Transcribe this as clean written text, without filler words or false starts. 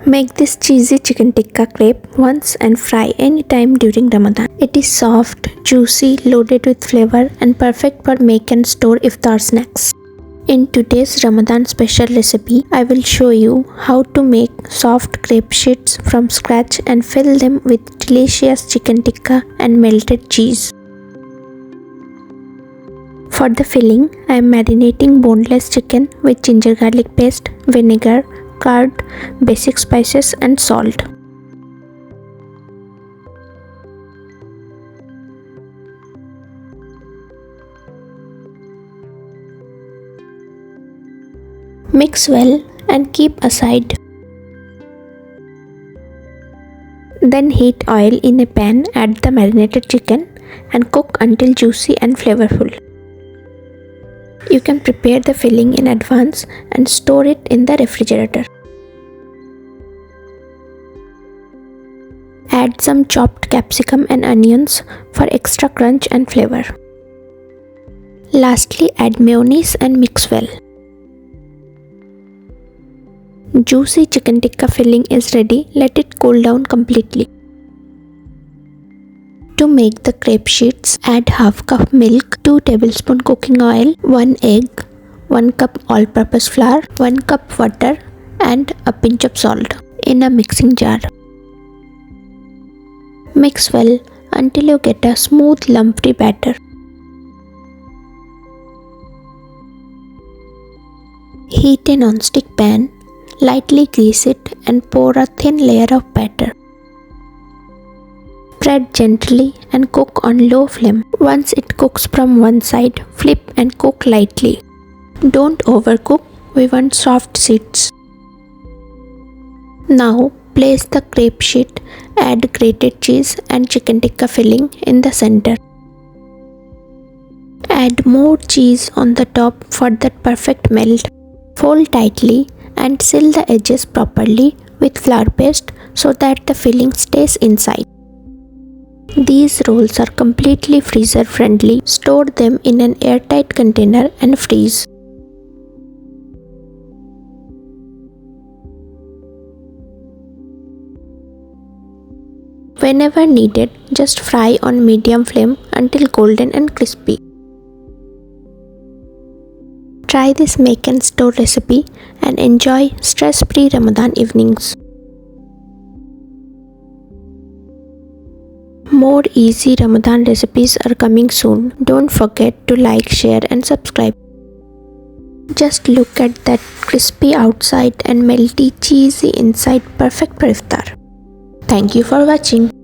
Make this cheesy chicken tikka crepe once and fry anytime during Ramadan. It is soft, juicy, loaded with flavor and perfect for make and store iftar snacks. In today's Ramadan special recipe, I will show you how to make soft crepe sheets from scratch and fill them with delicious chicken tikka and melted cheese. For the filling, I am marinating boneless chicken with ginger garlic paste, vinegar, curd, basic spices and salt. Mix well and keep aside. Then heat oil in a pan, add the marinated chicken and cook until juicy and flavorful. You can prepare the filling in advance and store it in the refrigerator. Add some chopped capsicum and onions for extra crunch and flavor. Lastly, add mayonnaise and mix well. Juicy chicken tikka filling is ready. Let it cool down completely. To make the crepe sheets, add half cup milk, 2 tablespoons cooking oil, 1 egg, 1 cup all-purpose flour, 1 cup water and a pinch of salt in a mixing jar. Mix well until you get a smooth lumpy batter. Heat a non-stick pan, lightly grease it and pour a thin layer of batter. Spread gently and cook on low flame. Once it cooks from one side, flip and cook lightly. Don't overcook, we want soft sheets. Now place the crepe sheet, add grated cheese and chicken tikka filling in the center. Add more cheese on the top for that perfect melt. Fold tightly and seal the edges properly with flour paste so that the filling stays inside. These rolls are completely freezer friendly. Store them in an airtight container and freeze. Whenever needed, just fry on medium flame until golden and crispy. Try this make and store recipe and enjoy stress-free Ramadan evenings. More easy Ramadan recipes are coming soon. Don't forget to like, share and subscribe. Just look at that crispy outside and melty cheesy inside, perfect for iftar. Thank you for watching.